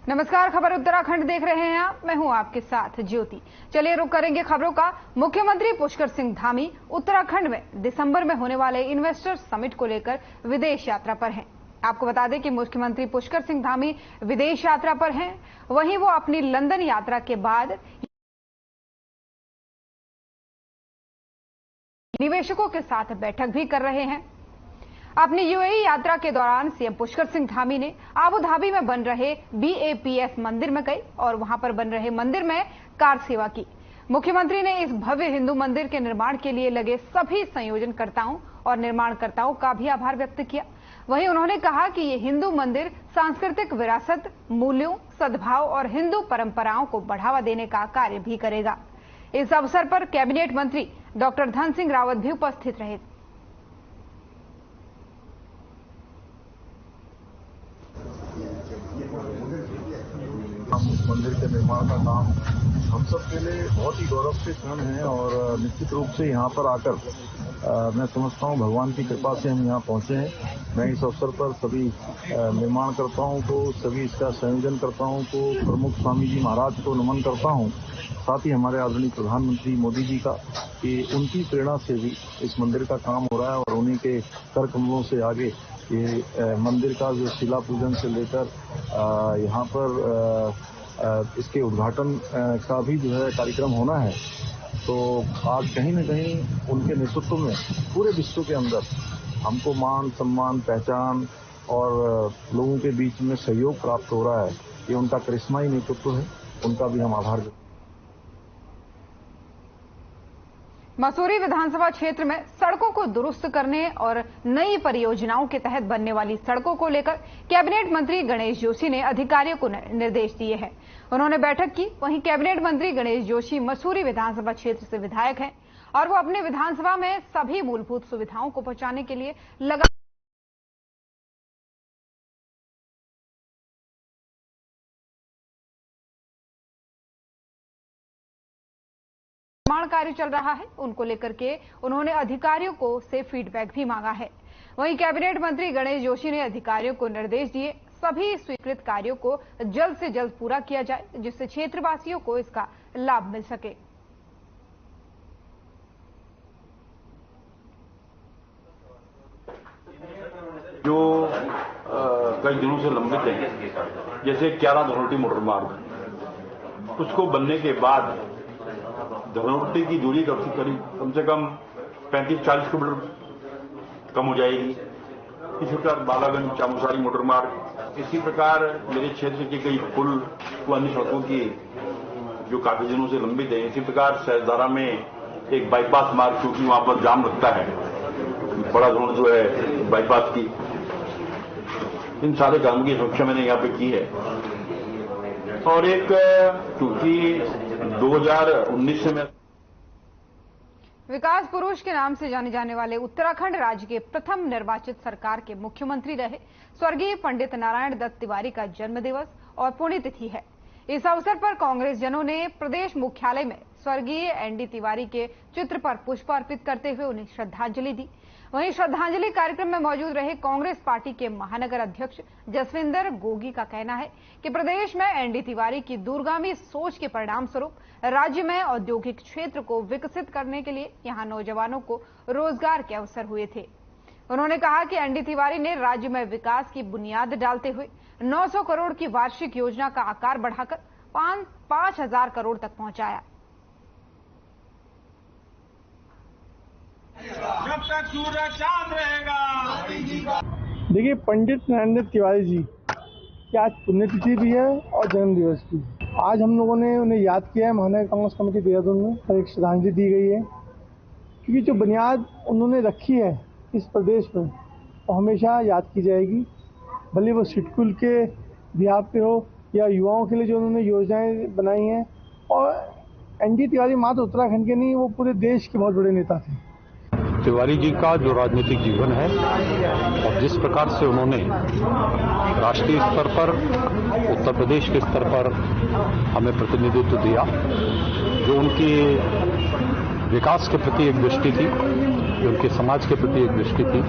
नमस्कार, खबर उत्तराखंड देख रहे हैं आप। मैं हूं आपके साथ ज्योति। चलिए रुक करेंगे खबरों का। मुख्यमंत्री पुष्कर सिंह धामी उत्तराखंड में दिसंबर में होने वाले इन्वेस्टर्स समिट को लेकर विदेश यात्रा पर हैं। आपको बता दें कि मुख्यमंत्री पुष्कर सिंह धामी विदेश यात्रा पर हैं। वहीं वो अपनी लंदन यात्रा के बाद निवेशकों के साथ बैठक भी कर रहे हैं। अपनी यूएई यात्रा के दौरान सीएम पुष्कर सिंह धामी ने आबू धाबी में बन रहे BAPS मंदिर में गए और वहां पर बन रहे मंदिर में कार सेवा की। मुख्यमंत्री ने इस भव्य हिंदू मंदिर के निर्माण के लिए लगे सभी संयोजनकर्ताओं और निर्माणकर्ताओं का भी आभार व्यक्त किया। वहीं उन्होंने कहा कि ये हिंदू मंदिर सांस्कृतिक विरासत, मूल्यों, सद्भाव और हिंदू परंपराओं को बढ़ावा देने का कार्य भी करेगा। इस अवसर पर कैबिनेट मंत्री डॉक्टर धन सिंह रावत भी उपस्थित रहे। मंदिर के निर्माण का काम हम सब के लिए बहुत ही गौरव के क्षण है और निश्चित रूप से यहाँ पर आकर मैं समझता हूँ भगवान की कृपा से हम यहाँ पहुँचे हैं। मैं इस अवसर पर सभी निर्माणकर्ताओं को, सभी इसका संयोजनकर्ताओं को, प्रमुख स्वामी जी महाराज को नमन करता हूँ। साथ ही हमारे आदरणीय प्रधानमंत्री मोदी जी का कि उनकी प्रेरणा से भी इस मंदिर का काम हो रहा है और उन्हीं के कर कमलों से आगे ये मंदिर का जो शिला पूजन से लेकर यहाँ पर इसके उद्घाटन का भी जो है कार्यक्रम होना है। तो आज कहीं न कहीं उनके नेतृत्व में पूरे विश्व के अंदर हमको मान, सम्मान, पहचान और लोगों के बीच में सहयोग प्राप्त हो रहा है। ये उनका करिश्माई नेतृत्व है, उनका भी हम आभार व्यक्त। मसूरी विधानसभा क्षेत्र में सड़कों को दुरुस्त करने और नई परियोजनाओं के तहत बनने वाली सड़कों को लेकर कैबिनेट मंत्री गणेश जोशी ने अधिकारियों को निर्देश दिए हैं। उन्होंने बैठक की। वहीं कैबिनेट मंत्री गणेश जोशी मसूरी विधानसभा क्षेत्र से विधायक हैं और वो अपने विधानसभा में सभी मूलभूत सुविधाओं को पहुंचाने के लिए निर्माण कार्य चल रहा है, उनको लेकर के उन्होंने अधिकारियों को से फीडबैक भी मांगा है। वहीं कैबिनेट मंत्री गणेश जोशी ने अधिकारियों को निर्देश दिए सभी स्वीकृत कार्यों को जल्द से जल्द पूरा किया जाए, जिससे क्षेत्रवासियों को इसका लाभ मिल सके। जो कई दिनों से लंबित है, जैसे 11 धनोल्टी मोटर मार्ग, उसको बनने के बाद धनोल्टी की दूरी कम से कम 35-40 किलोमीटर कम हो जाएगी। इसी प्रकार बालागंज चामुसारी मोटर मार्ग, इसी प्रकार मेरे क्षेत्र के कई पुल व अन्य सड़कों की जो काफी दिनों से लंबित है। इसी प्रकार सहजधारा में एक बाईपास मार्ग, क्योंकि वहां पर जाम लगता है, बड़ा जोन जो है बाईपास की, इन सारे कामों की समीक्षा मैंने यहाँ पे की है। और एक क्योंकि 2019 से मैं विकास पुरुष के नाम से जाने जाने वाले उत्तराखंड राज्य के प्रथम निर्वाचित सरकार के मुख्यमंत्री रहे स्वर्गीय पंडित नारायण दत्त तिवारी का जन्मदिवस और पुण्यतिथि है। इस अवसर पर कांग्रेस जनों ने प्रदेश मुख्यालय में स्वर्गीय ND तिवारी के चित्र पर पुष्प अर्पित करते हुए उन्हें श्रद्धांजलि दी। वहीं श्रद्धांजलि कार्यक्रम में मौजूद रहे कांग्रेस पार्टी के महानगर अध्यक्ष जसविंदर गोगी का कहना है कि प्रदेश में ND तिवारी की दूरगामी सोच के परिणाम स्वरूप राज्य में औद्योगिक क्षेत्र को विकसित करने के लिए यहां नौजवानों को रोजगार के अवसर हुए थे। उन्होंने कहा कि ND तिवारी ने राज्य में विकास की बुनियाद डालते हुए 900 करोड़ की वार्षिक योजना का आकार बढ़ाकर 5,000 करोड़ तक पहुंचाया। जब तक सूरज चांद रहेगा। देखिए, पंडित नारायण दत्त तिवारी जी की आज पुण्यतिथि भी है और जन्म दिवस भी। आज हम लोगों ने उन्हें याद किया है महानगर कांग्रेस कमेटी देहरादून में, और एक श्रद्धांजलि दी गई है, क्योंकि जो बुनियाद उन्होंने रखी है इस प्रदेश में वो हमेशा याद की जाएगी। भले वो सिडकुल के बिहार पे हो या युवाओं के लिए जो उन्होंने योजनाएं बनाई हैं। और ND तिवारी मात्र उत्तराखंड के नहीं, वो पूरे देश के बहुत बड़े नेता थे। तिवारी जी का जो राजनीतिक जीवन है और जिस प्रकार से उन्होंने राष्ट्रीय स्तर पर, उत्तर प्रदेश के स्तर पर हमें प्रतिनिधित्व दिया, जो उनकी विकास के प्रति एक दृष्टि थी, जो उनके समाज के प्रति एक दृष्टि थी,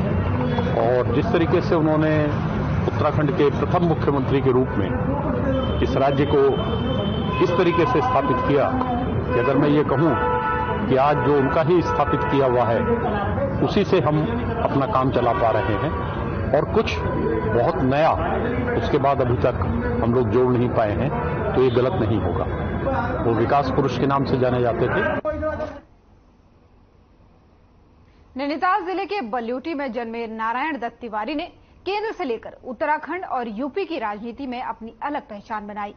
और जिस तरीके से उन्होंने उत्तराखंड के प्रथम मुख्यमंत्री के रूप में इस राज्य को इस तरीके से स्थापित किया कि अगर मैं ये कहूं कि आज जो उनका ही स्थापित किया हुआ है उसी से हम अपना काम चला पा रहे हैं और कुछ बहुत नया उसके बाद अभी तक हम लोग जोड़ नहीं पाए हैं, तो ये गलत नहीं होगा। वो विकास पुरुष के नाम से जाने जाते थे। नैनीताल जिले के बल्यूटी में जन्मे नारायण दत्त तिवारी ने केंद्र से लेकर उत्तराखंड और यूपी की राजनीति में अपनी अलग पहचान बनाई।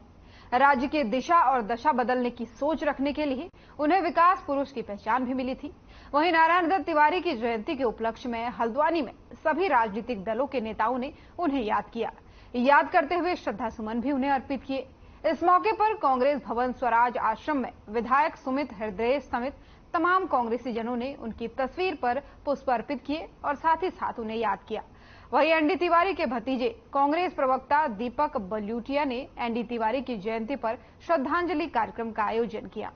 राज्य के दिशा और दशा बदलने की सोच रखने के लिए उन्हें विकास पुरुष की पहचान भी मिली थी। वहीं नारायण दत्त तिवारी की जयंती के उपलक्ष्य में हल्द्वानी में सभी राजनीतिक दलों के नेताओं ने उन्हें याद किया। याद करते हुए श्रद्धासुमन भी उन्हें अर्पित किए। इस मौके पर कांग्रेस भवन स्वराज आश्रम में विधायक सुमित हृदय समेत तमाम कांग्रेसी जनों ने उनकी तस्वीर पर पुष्प अर्पित किए और साथ ही साथ उन्हें याद किया। वहीं एनडी तिवारी के भतीजे कांग्रेस प्रवक्ता दीपक बल्यूटिया ने एनडी तिवारी की जयंती पर श्रद्धांजलि कार्यक्रम का आयोजन किया।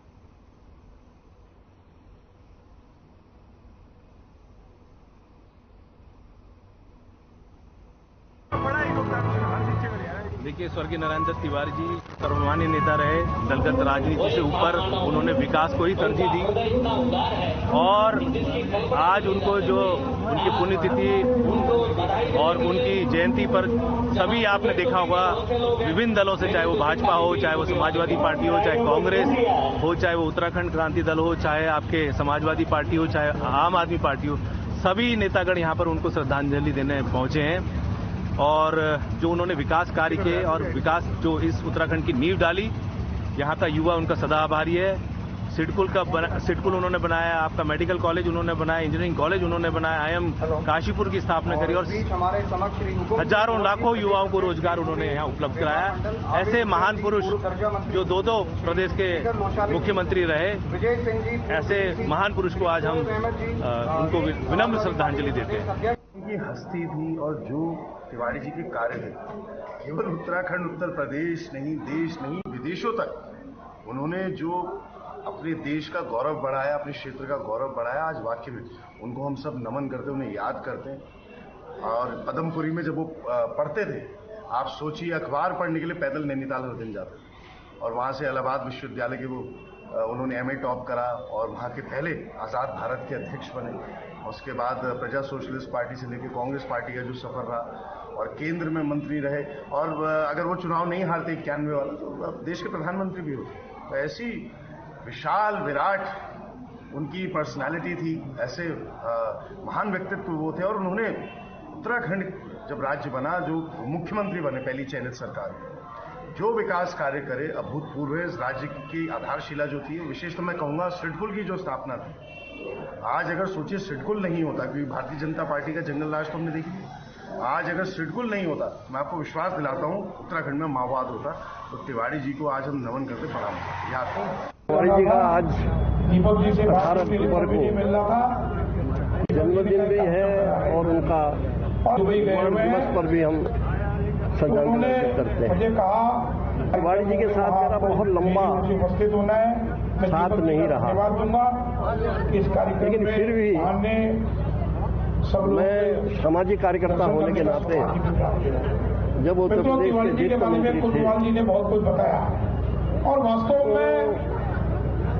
देखिए, स्वर्गीय नारायण दत्त तिवारी जी सर्वमान्य नेता रहे। दलगत राजनीति से ऊपर उन्होंने विकास को ही तरजीह दी और आज उनको जो उनकी पुण्यतिथि और उनकी जयंती पर सभी आपने देखा होगा विभिन्न दलों से, चाहे वो भाजपा हो, चाहे वो समाजवादी पार्टी हो, चाहे कांग्रेस हो, चाहे वो उत्तराखंड क्रांति दल हो, चाहे आपके समाजवादी पार्टी हो, चाहे आम आदमी पार्टी हो, सभी नेतागण यहाँ पर उनको श्रद्धांजलि देने पहुंचे हैं। और जो उन्होंने विकास कार्य किए और विकास जो इस उत्तराखंड की नींव डाली, यहाँ का युवा उनका सदा आभारी है। सिडकुल उन्होंने बनाया, आपका मेडिकल कॉलेज उन्होंने बनाया, इंजीनियरिंग कॉलेज उन्होंने बनाया, आईएम काशीपुर की स्थापना करी और हजारों लाखों युवाओं को रोजगार उन्होंने यहाँ उपलब्ध कराया। ऐसे महान पुरुष जो दो प्रदेश के मुख्यमंत्री रहे, ऐसे महान पुरुष को आज हम उनको विनम्र श्रद्धांजलि देते हैं। उनकी हस्ती थी और जो तिवारी जी के कार्य थे, केवल उत्तराखंड उत्तर प्रदेश नहीं, देश नहीं, विदेशों तक उन्होंने जो अपने देश का गौरव बढ़ाया, अपने क्षेत्र का गौरव बढ़ाया। आज वाकई में उनको हम सब नमन करते हैं, उन्हें याद करते हैं। और पदमपुरी में जब वो पढ़ते थे, आप सोचिए अखबार पढ़ने के लिए पैदल नैनीताल हर दिन जाते थे और वहाँ से इलाहाबाद विश्वविद्यालय के वो उन्होंने MA टॉप करा और वहाँ के पहले आज़ाद भारत के अध्यक्ष बने। उसके बाद प्रजा सोशलिस्ट पार्टी से लेकर कांग्रेस पार्टी का जो सफर रहा और केंद्र में मंत्री रहे और अगर वो चुनाव नहीं हारते 91 वाला तो देश के प्रधानमंत्री भी होते। तो ऐसी विशाल विराट उनकी पर्सनालिटी थी, ऐसे महान व्यक्तित्व वो थे। और उन्होंने उत्तराखंड जब राज्य बना, जो मुख्यमंत्री बने पहली चयनित सरकार, जो विकास कार्य करे अभूतपूर्व है। इस राज्य की आधारशिला जो थी, विशेष तो मैं कहूँगा सिडकुल की जो स्थापना थी। आज अगर सोचिए सिडकुल नहीं होता, क्योंकि भारतीय जनता पार्टी का जंगल राज तो हमने देखी, आज अगर सिडकुल नहीं होता, मैं आपको विश्वास दिलाता हूँ उत्तराखंड में माओवाद होता। तो तिवारी जी को आज हम नमन करते प्रणाम याद हैं। तिवारी जी का आज 18 अक्टूबर को जन्मदिन भी है और उनका दिवस पर भी हम श्रद्धांजलि करते हैं। तिवारी जी के साथ मेरा बहुत लंबा साथ नहीं रहा, लेकिन फिर भी मैं सामाजिक कार्यकर्ता होने के नाते जब उत्तर प्रदेश के वित्त मंत्री थे बहुत कुछ बताया और वास्तव में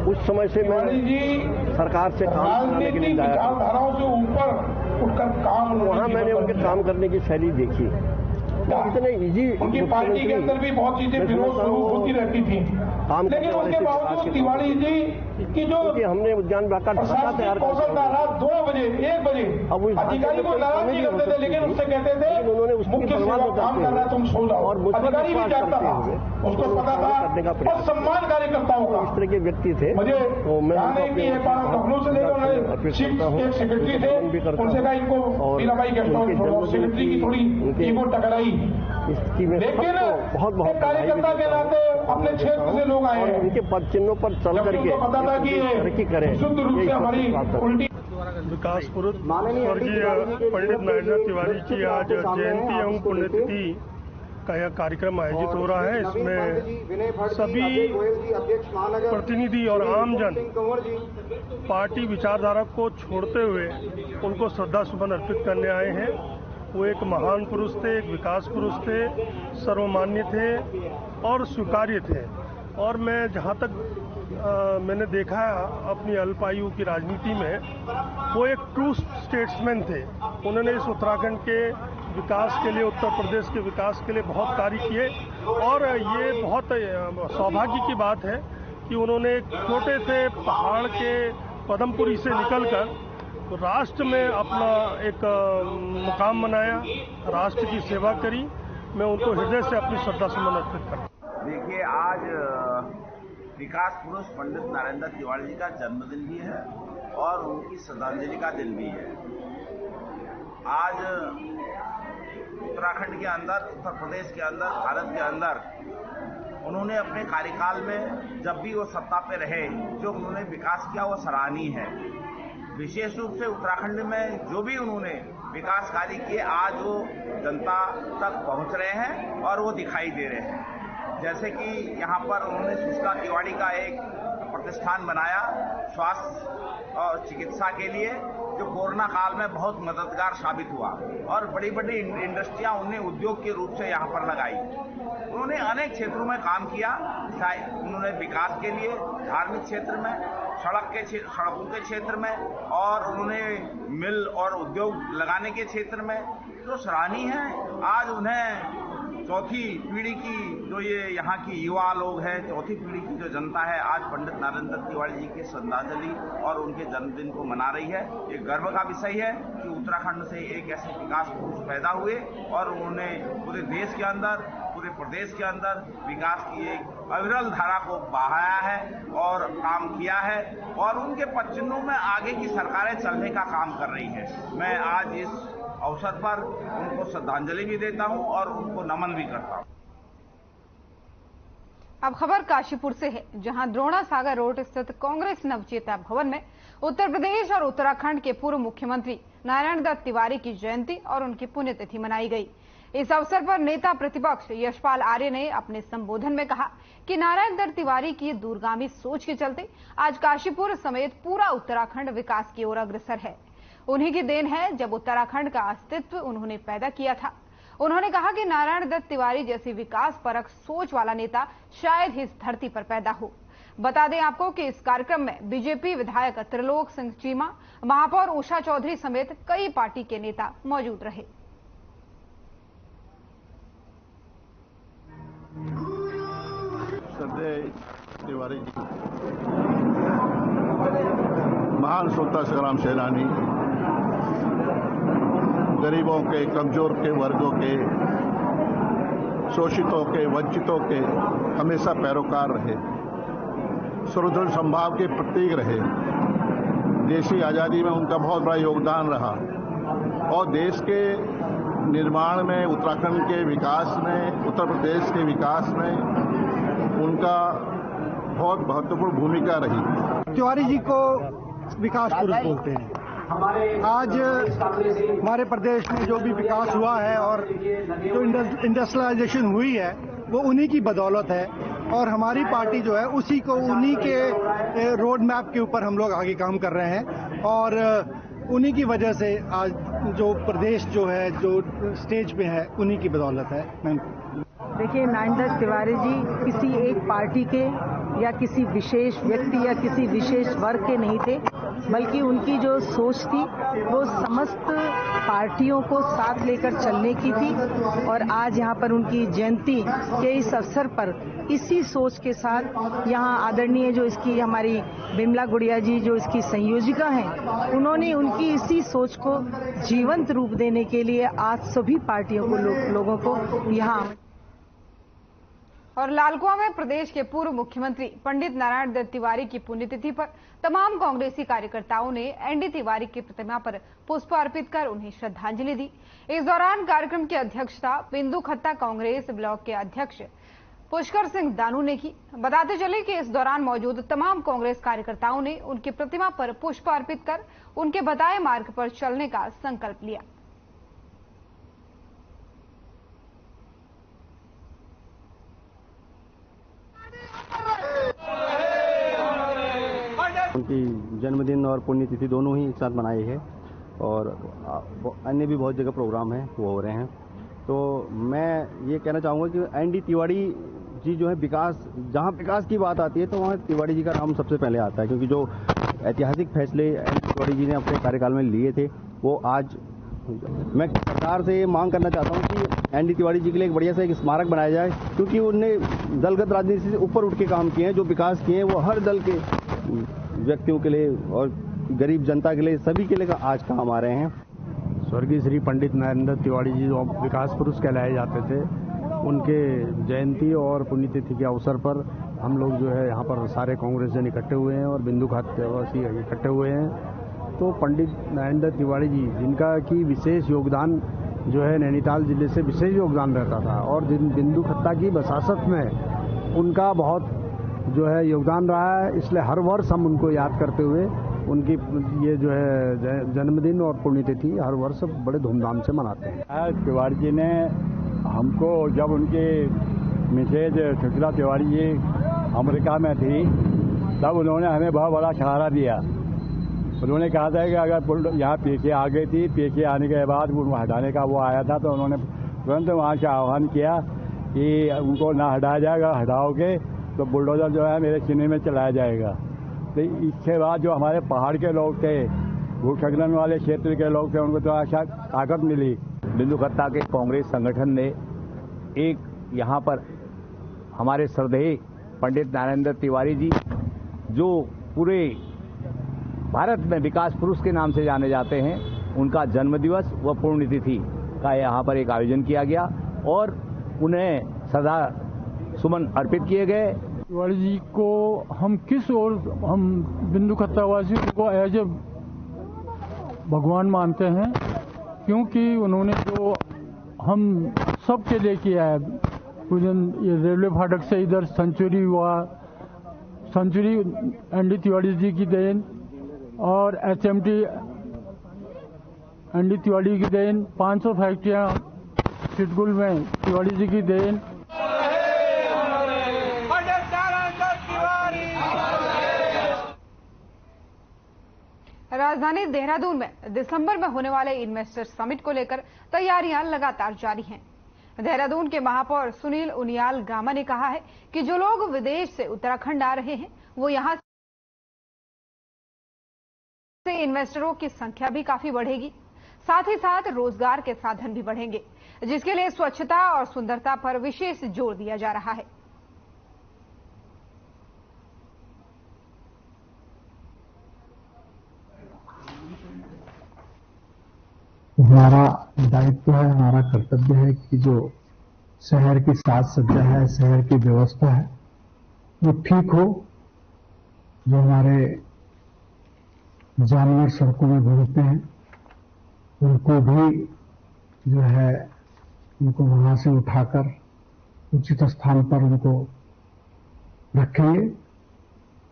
उस समय से मैं सरकार से काम करने के लिए आया, वहाँ मैंने उनके काम करने की शैली देखी। इतने इजी उनकी पार्टी के अंदर भी बहुत चीजें विरोध होती रहती थी, लेकिन उसके बावजूद तिवारी जी की जो हमने उद्यान का तैयार किया 2 बजे 1 बजे अधिकारी को नाराज नहीं करते थे, लेकिन उससे कहते थे उन्होंने उसकी काम कर रहा है तुम सो जाओ। और अधिकारी भी जानता था, उसको पता था और सम्मान कार्यकर्ताओं का, इस तरह के व्यक्ति थे। मुझे लखनऊ से लेकर सेक्रेटरी थे, उनसे कहा इनको मीराबाई गेस्ट हाउस सेक्रेटरी की थोड़ी ईगो टकराई, लेकिन बहुत कार्यकर्ता के नाते अपने क्षेत्र से लोग आए हैं, उनके पद चिन्हों पर चल करके पता था कि तरक्की करें। शुद्ध रूप से हमारी उल्टी विकास पुरुष स्वर्गीय पंडित नारायण तिवारी की आज जयंती एवं पुण्यतिथि का यह कार्यक्रम आयोजित हो रहा है। इसमें सभी प्रतिनिधि और आमजन पार्टी विचारधारा को छोड़ते हुए उनको श्रद्धा सुमन अर्पित करने आए हैं। वो एक महान पुरुष थे, एक विकास पुरुष थे, सर्वमान्य थे और स्वीकार्य थे। और मैं जहाँ तक मैंने देखा अपनी अल्पायु की राजनीति में, वो एक ट्रू स्टेट्समैन थे। उन्होंने इस उत्तराखंड के विकास के लिए, उत्तर प्रदेश के विकास के लिए बहुत कार्य किए। और ये बहुत सौभाग्य की बात है कि उन्होंने एक छोटे से पहाड़ के पदमपुरी से निकलकर राष्ट्र में अपना एक मुकाम बनाया, राष्ट्र की सेवा करी। मैं उनको हृदय से अपनी श्रद्धा सुमन अर्पित करता हूं। देखिए, आज विकास पुरुष पंडित नारायण दत्त तिवारी जी का जन्मदिन भी है और उनकी श्रद्धांजलि का दिन भी है। आज उत्तराखंड के अंदर, उत्तर प्रदेश के अंदर, भारत के अंदर उन्होंने अपने कार्यकाल में जब भी वो सत्ता पे रहे, जो उन्होंने विकास किया वो सराहनीय है। विशेष रूप से उत्तराखंड में जो भी उन्होंने विकास कार्य किए, आज वो जनता तक पहुंच रहे हैं और वो दिखाई दे रहे हैं। जैसे कि यहाँ पर उन्होंने सुष्का तिवारी का एक प्रतिष्ठान बनाया स्वास्थ्य और चिकित्सा के लिए, जो कोरोना काल में बहुत मददगार साबित हुआ। और बड़ी बड़ी इंडस्ट्रियां उन्हें उद्योग के रूप से यहाँ पर लगाई। उन्होंने अनेक क्षेत्रों में काम किया, चाहे उन्होंने विकास के लिए धार्मिक क्षेत्र में, सड़कों के क्षेत्र में, और उन्होंने मिल और उद्योग लगाने के क्षेत्र में, जो सराहनीय है। आज उन्हें चौथी पीढ़ी की जो ये यहाँ की युवा लोग हैं, चौथी पीढ़ी की जो जनता है, आज पंडित नारायण दत्त तिवारी जी के श्रद्धांजलि और उनके जन्मदिन को मना रही है। ये गर्व का विषय है कि उत्तराखंड से एक ऐसे विकास पुरुष पैदा हुए और उन्होंने पूरे देश के अंदर, पूरे प्रदेश के अंदर विकास की एक अविरल धारा को बहाया है और काम किया है। और उनके पदचिन्हों में आगे की सरकारें चलने का काम कर रही है। मैं आज इस अवसर पर उनको श्रद्धांजलि भी देता हूं और उनको नमन भी करता हूं। अब खबर काशीपुर से है, जहां द्रोणा सागर रोड स्थित कांग्रेस नवचेता भवन में उत्तर प्रदेश और उत्तराखंड के पूर्व मुख्यमंत्री नारायण दत्त तिवारी की जयंती और उनकी पुण्यतिथि मनाई गई। इस अवसर पर नेता प्रतिपक्ष यशपाल आर्य ने अपने संबोधन में कहा कि नारायण दत्त तिवारी की दूरगामी सोच के चलते आज काशीपुर समेत पूरा उत्तराखंड विकास की ओर अग्रसर है। उन्हीं की देन है जब उत्तराखंड का अस्तित्व उन्होंने पैदा किया था। उन्होंने कहा कि नारायण दत्त तिवारी जैसी विकास परक सोच वाला नेता शायद ही इस धरती पर पैदा हो। बता दें आपको कि इस कार्यक्रम में बीजेपी विधायक त्रिलोक सिंह चीमा, महापौर उषा चौधरी समेत कई पार्टी के नेता मौजूद रहे। श्रद्धेय तिवारी जी महान स्वतंत्रता संग्राम सेनानी, गरीबों के, कमजोर के वर्गों के, शोषितों के, वंचितों के हमेशा पैरोकार रहे, सुदृढ़ संभाव के प्रतीक रहे। देश की आज़ादी में उनका बहुत बड़ा योगदान रहा और देश के निर्माण में, उत्तराखंड के विकास में, उत्तर प्रदेश के विकास में उनका बहुत महत्वपूर्ण भूमिका रही। तिवारी जी को विकास पुरुष बोलते हैं। आज हमारे प्रदेश में जो भी विकास हुआ है और जो इंडस्ट्रियलाइजेशन हुई है वो उन्हीं की बदौलत है और हमारी पार्टी जो है उसी को, उन्हीं के रोड मैप के ऊपर हम लोग आगे काम कर रहे हैं और उन्हीं की वजह से आज जो प्रदेश जो है, जो स्टेज पे है, उन्हीं की बदौलत है। देखिए, नारायण दत्त तिवारी जी किसी एक पार्टी के या किसी विशेष व्यक्ति या किसी विशेष वर्ग के नहीं थे, बल्कि उनकी जो सोच थी वो समस्त पार्टियों को साथ लेकर चलने की थी। और आज यहाँ पर उनकी जयंती के इस अवसर पर इसी सोच के साथ यहाँ आदरणीय जो इसकी हमारी बिमला गुड़िया जी जो इसकी संयोजिका हैं, उन्होंने उनकी इसी सोच को जीवंत रूप देने के लिए आज सभी पार्टियों को लोगों को यहाँ। और लालकुआं में प्रदेश के पूर्व मुख्यमंत्री पंडित नारायण दत्त तिवारी की पुण्यतिथि पर तमाम कांग्रेसी कार्यकर्ताओं ने एनडी तिवारी की प्रतिमा पर पुष्प अर्पित कर उन्हें श्रद्धांजलि दी। इस दौरान कार्यक्रम की अध्यक्षता बिंदु खत्ता कांग्रेस ब्लॉक के अध्यक्ष पुष्कर सिंह दानू ने की। बताते चले कि इस दौरान मौजूद तमाम कांग्रेस कार्यकर्ताओं ने उनकी प्रतिमा पर पुष्प अर्पित कर उनके बताए मार्ग पर चलने का संकल्प लिया। उनकी जन्मदिन और पुण्यतिथि दोनों ही एक साथ मनाई है और अन्य भी बहुत जगह प्रोग्राम हैं वो हो रहे हैं। तो मैं ये कहना चाहूँगा कि एनडी तिवारी जी जो है जहाँ विकास की बात आती है तो वहाँ तिवारी जी का नाम सबसे पहले आता है, क्योंकि जो ऐतिहासिक फैसले एनडी तिवारी जी ने अपने कार्यकाल में लिए थे वो आज मैं सरकार से ये मांग करना चाहता हूँ कि एनडी तिवारी जी के लिए एक बढ़िया सा एक स्मारक बनाया जाए, क्योंकि उनने दलगत राजनीति से ऊपर उठ के काम किए हैं। जो विकास किए हैं वो हर दल के व्यक्तियों के लिए और गरीब जनता के लिए सभी के लिए आज काम आ रहे हैं। स्वर्गीय श्री पंडित नरेंद्र तिवारी जी जो विकास पुरुष कहलाए जाते थे, उनके जयंती और पुण्यतिथि के अवसर पर हम लोग जो है यहाँ पर सारे कांग्रेसजन इकट्ठे हुए हैं और बिंदु खातवासी इकट्ठे हुए हैं। तो पंडित नरेंद्र तिवारी जी जिनका की विशेष योगदान जो है नैनीताल जिले से विशेष योगदान रहता था और बिंदु खत्ता की वसासत में उनका बहुत जो है योगदान रहा है, इसलिए हर वर्ष हम उनको याद करते हुए उनकी ये जो है जन्मदिन और पुण्यतिथि हर वर्ष बड़े धूमधाम से मनाते हैं। तिवारी जी ने हमको, जब उनकी मिसेज सुशीला तिवारी जी अमेरिका में थी तब उन्होंने हमें बहुत बड़ा सहारा दिया। उन्होंने कहा था कि अगर यहाँ पीछे आ गई थी, पीछे आने के बाद उनको हटाने का वो आया था तो उन्होंने तुरंत वहाँ से आह्वान किया कि उनको ना हटाया जाएगा, हटाओगे तो बुलडोजर जो है मेरे सीने में चलाया जाएगा। तो इसके बाद जो हमारे पहाड़ के लोग थे, भूस्खलन वाले क्षेत्र के लोग थे, उनको तो अच्छा ताकत मिली। बिंदु खत्ता के कांग्रेस संगठन ने एक यहाँ पर हमारे श्रद्धेय पंडित नरेंद्र तिवारी जी जो पूरे भारत में विकास पुरुष के नाम से जाने जाते हैं, उनका जन्मदिवस व पुण्यतिथि का यहाँ पर एक आयोजन किया गया और उन्हें श्रद्धा सुमन अर्पित किए गए। तिवारी जी को हम बिंदु खत्तावासी को एज ए भगवान मानते हैं, क्योंकि उन्होंने जो हम सब के लिए किया है। ये रेलवे फाटक से इधर सेंचुरी हुआ, सेंचुरी एनडी तिवारी जी की देन, और एचएमटी एनडी तिवारी की देन, 500 फैक्ट्रियां चिटगुल में तिवारी जी की देन। राजधानी देहरादून में दिसंबर में होने वाले इन्वेस्टर समिट को लेकर तैयारियां लगातार जारी हैं। देहरादून के महापौर सुनील उनियाल गामा ने कहा है कि जो लोग विदेश से उत्तराखंड आ रहे हैं वो यहां से इन्वेस्टरों की संख्या भी काफी बढ़ेगी, साथ ही साथ रोजगार के साधन भी बढ़ेंगे, जिसके लिए स्वच्छता और सुंदरता पर विशेष जोर दिया जा रहा है। हमारा दायित्व है, हमारा कर्तव्य है कि जो शहर की साज सज्जा है, शहर की व्यवस्था है, वो ठीक हो। जो हमारे जानवर सड़कों में घूमते हैं उनको भी जो है उनको वहां से उठाकर उचित स्थान पर उनको रखेंगे।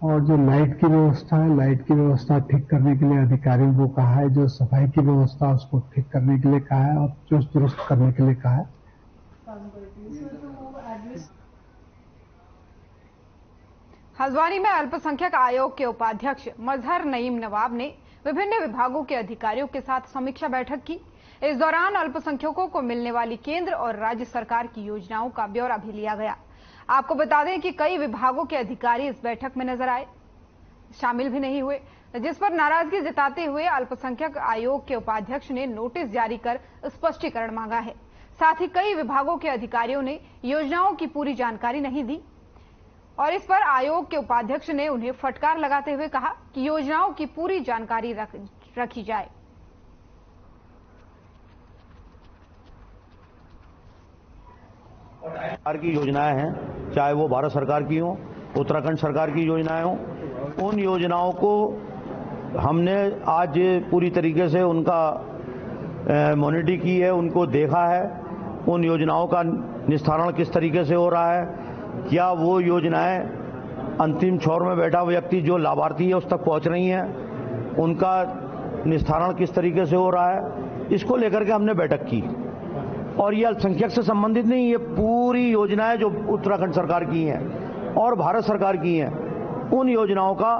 और जो लाइट की व्यवस्था है, लाइट की व्यवस्था ठीक करने के लिए अधिकारियों को कहा है, जो सफाई की व्यवस्था उसको ठीक करने के लिए कहा है और चुस्त दुरुस्त करने के लिए कहा है। हल्द्वानी में अल्पसंख्यक आयोग के उपाध्यक्ष मजहर नईम नवाब ने विभिन्न विभागों के अधिकारियों के साथ समीक्षा बैठक की। इस दौरान अल्पसंख्यकों को मिलने वाली केंद्र और राज्य सरकार की योजनाओं का ब्यौरा भी लिया गया। आपको बता दें कि कई विभागों के अधिकारी इस बैठक में नजर आए, शामिल भी नहीं हुए, जिस पर नाराजगी जताते हुए अल्पसंख्यक आयोग के उपाध्यक्ष ने नोटिस जारी कर स्पष्टीकरण मांगा है। साथ ही कई विभागों के अधिकारियों ने योजनाओं की पूरी जानकारी नहीं दी और इस पर आयोग के उपाध्यक्ष ने उन्हें फटकार लगाते हुए कहा कि योजनाओं की पूरी जानकारी रखी जाए। सरकार की योजनाएं हैं, चाहे वो भारत सरकार की हो, उत्तराखंड सरकार की योजनाएं हो, उन योजनाओं को हमने आज पूरी तरीके से उनका मॉनिटरिंग की है, उनको देखा है। उन योजनाओं का निस्तारण किस तरीके से हो रहा है, क्या वो योजनाएं अंतिम छोर में बैठा व्यक्ति जो लाभार्थी है उस तक पहुंच रही हैं, उनका निस्तारण किस तरीके से हो रहा है, इसको लेकर के हमने बैठक की। और ये अल्पसंख्यक से संबंधित नहीं, ये पूरी योजनाएं जो उत्तराखंड सरकार की हैं और भारत सरकार की हैं, उन योजनाओं का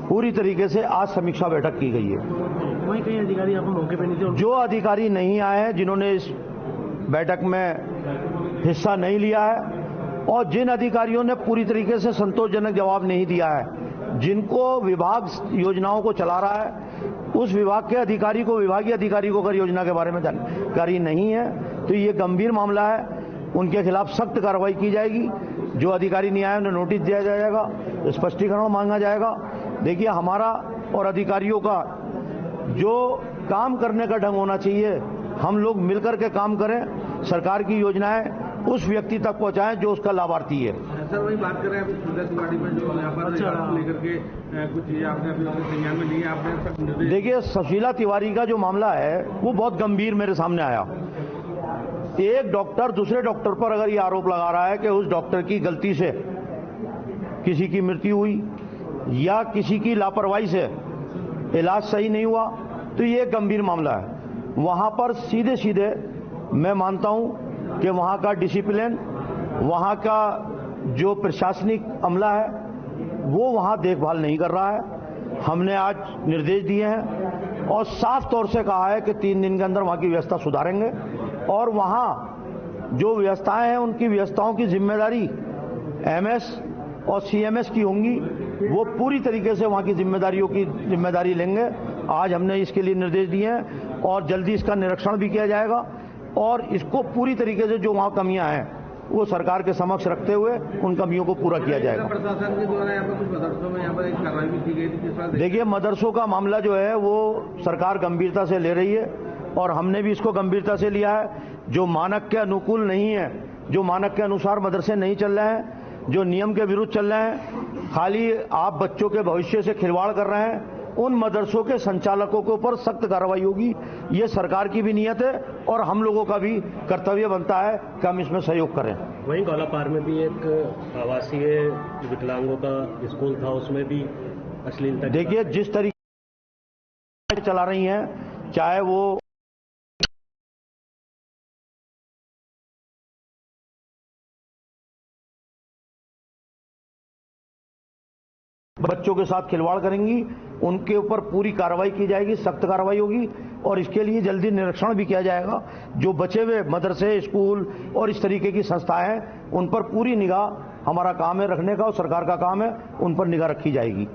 पूरी तरीके से आज समीक्षा बैठक की गई है। वहीं कई अधिकारी यहाँ पर मौके पे नहीं थे। जो अधिकारी नहीं आए हैं, जिन्होंने इस बैठक में हिस्सा नहीं लिया है, और जिन अधिकारियों ने पूरी तरीके से संतोषजनक जवाब नहीं दिया है, जिनको विभाग योजनाओं को चला रहा है, उस विभाग के अधिकारी को, विभागीय अधिकारी को अगर योजना के बारे में जानकारी नहीं है तो ये गंभीर मामला है। उनके खिलाफ सख्त कार्रवाई की जाएगी। जो अधिकारी नहीं आए उन्हें नोटिस दिया जाएगा, स्पष्टीकरण मांगा जाएगा। देखिए, हमारा और अधिकारियों का जो काम करने का ढंग होना चाहिए, हम लोग मिलकर के काम करें, सरकार की योजनाएं उस व्यक्ति तक पहुंचाएं जो उसका लाभार्थी है। सर, वही बात कर रहे हैं सुशीला तिवारी पर, जो यहाँ पर लेकर के कुछ चीजें आपने अभी संज्ञान में ली, आपने देखिए, सुशीला तिवारी का जो मामला है वो बहुत गंभीर मेरे सामने आया। एक डॉक्टर दूसरे डॉक्टर पर अगर ये आरोप लगा रहा है कि उस डॉक्टर की गलती से किसी की मृत्यु हुई या किसी की लापरवाही से इलाज सही नहीं हुआ, तो ये एक गंभीर मामला है। वहां पर सीधे सीधे मैं मानता हूं कि वहां का डिसिप्लिन, वहां का जो प्रशासनिक अमला है वो वहां देखभाल नहीं कर रहा है। हमने आज निर्देश दिए हैं और साफ तौर से कहा है कि 3 दिन के अंदर वहां की व्यवस्था सुधारेंगे, और वहां जो व्यवस्थाएं हैं उनकी व्यवस्थाओं की जिम्मेदारी एमएस और सीएमएस की होंगी। वो पूरी तरीके से वहां की जिम्मेदारी लेंगे। आज हमने इसके लिए निर्देश दिए हैं और जल्दी इसका निरीक्षण भी किया जाएगा, और इसको पूरी तरीके से जो वहां कमियां हैं वो सरकार के समक्ष रखते हुए उन कमियों को पूरा किया जाएगा। प्रशासन के द्वारा यहाँ पर कुछ मदरसों में यहाँ पर एक कार्रवाई भी की गई थी। देखिए, मदरसों का मामला जो है वो सरकार गंभीरता से ले रही है, और हमने भी इसको गंभीरता से लिया है। जो मानक के अनुकूल नहीं है, जो मानक के अनुसार मदरसे नहीं चल रहे हैं, जो नियम के विरुद्ध चल रहे हैं, खाली आप बच्चों के भविष्य से खिलवाड़ कर रहे हैं, उन मदरसों के संचालकों के ऊपर सख्त कार्रवाई होगी। ये सरकार की भी नीयत है और हम लोगों का भी कर्तव्य बनता है कि हम इसमें सहयोग करें। वहीं गौलापार में भी एक आवासीय विकलांगों का स्कूल था, उसमें भी अश्लीलता। देखिए, जिस तरीके से चला रही हैं, चाहे वो बच्चों के साथ खिलवाड़ करेंगी, उनके ऊपर पूरी कार्रवाई की जाएगी, सख्त कार्रवाई होगी, और इसके लिए जल्दी निरीक्षण भी किया जाएगा। जो बचे हुए मदरसे, स्कूल और इस तरीके की संस्थाएं हैं, उन पर पूरी निगाह हमारा काम है रखने का, और सरकार का काम है, उन पर निगाह रखी जाएगी।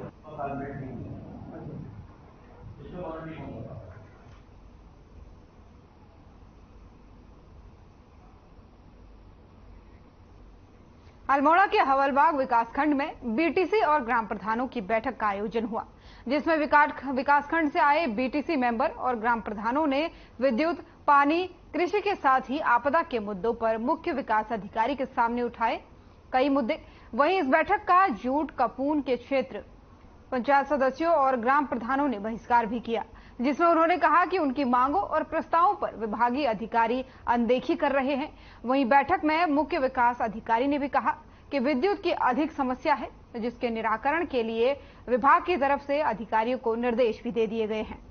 अल्मोड़ा के हवलबाग विकासखंड में बीटीसी और ग्राम प्रधानों की बैठक का आयोजन हुआ, जिसमें विकासखंड से आए बीटीसी मेंबर और ग्राम प्रधानों ने विद्युत, पानी, कृषि के साथ ही आपदा के मुद्दों पर मुख्य विकास अधिकारी के सामने उठाए कई मुद्दे। वहीं इस बैठक का जूट कपून के क्षेत्र पंचायत सदस्यों और ग्राम प्रधानों ने बहिष्कार भी किया, जिसमें उन्होंने कहा कि उनकी मांगों और प्रस्तावों पर विभागीय अधिकारी अनदेखी कर रहे हैं। वहीं बैठक में मुख्य विकास अधिकारी ने भी कहा कि विद्युत की अधिक समस्या है, जिसके निराकरण के लिए विभाग की तरफ से अधिकारियों को निर्देश भी दे दिए गए हैं।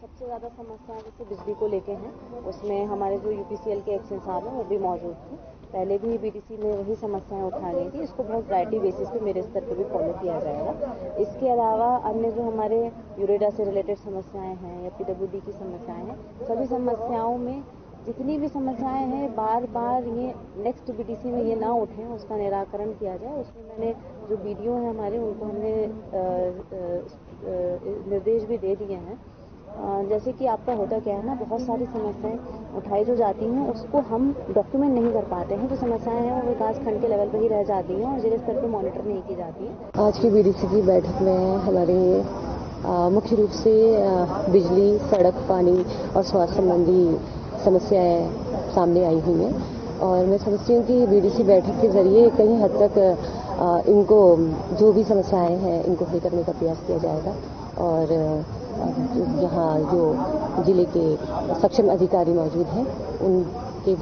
सबसे ज़्यादा समस्याएं जैसे बिजली को लेके हैं, उसमें हमारे जो यूपीसीएल के एक्शन साहब हैं वो भी मौजूद थे। पहले भी बीटीसी में वही समस्याएं उठा रही थी। इसको बहुत प्रायोरिटी बेसिस पे मेरे स्तर पे भी फॉलो किया जाएगा। इसके अलावा अन्य जो हमारे यूरेडा से रिलेटेड समस्याएं हैं या पीडब्ल्यूडी की समस्याएं हैं, सभी समस्याओं में जितनी भी समस्याएं हैं बार बार ये नेक्स्ट बीटीसी में ये ना उठें, उसका निराकरण किया जाए। उसमें मैंने जो बीडीओ हैं हमारे, उनको हमने निर्देश भी दे दिए हैं। जैसे कि आपका होता क्या है ना, बहुत सारी समस्याएं उठाई जो जाती हैं उसको हम डॉक्यूमेंट नहीं कर पाते हैं। जो समस्याएं हैं वो विकास खंड के लेवल पर ही रह जाती हैं और जिले स्तर पर मॉनिटर नहीं की जाती है। आज की बीडीसी की बैठक में हमारे मुख्य रूप से बिजली, सड़क, पानी और स्वास्थ्य संबंधी समस्याएं सामने आई हुई हैं, और मैं समझती हूँ कि बीडीसी बैठक के जरिए कई हद तक इनको जो भी समस्याएं हैं इनको हल करने का प्रयास किया जाएगा। और यहाँ जो जिले के सक्षम अधिकारी मौजूद हैं उनके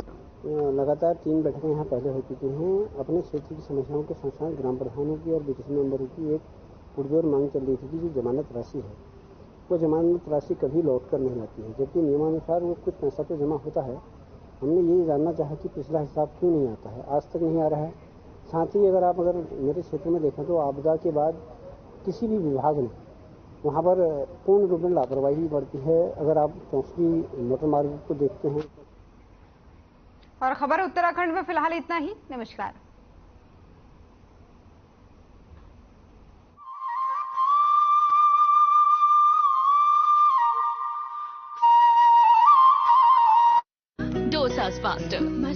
लगातार 3 बैठकें यहाँ पहले हो चुकी हैं। अपने क्षेत्र की समस्याओं के साथ साथ ग्राम प्रधानों की और बीटीसी मेंबरों की एक पुरजोर मांग चल रही थी कि जो जमानत राशि है वो जमानत राशि कभी लौट कर नहीं आती है, जबकि नियमानुसार वो कुछ पैसा तो जमा होता है। हमने ये जानना चाहा कि पिछला हिसाब क्यों नहीं आता है, आज तक नहीं आ रहा है। साथ ही अगर मेरे क्षेत्र में देखें तो आपदा के बाद किसी भी विभाग ने वहाँ पर पूर्ण रूप में लापरवाही बढ़ती है। अगर आप चौंसली मोटर मार्ग को देखते हैं। और खबर उत्तराखंड में फिलहाल इतना ही। नमस्कार। Dosas faster.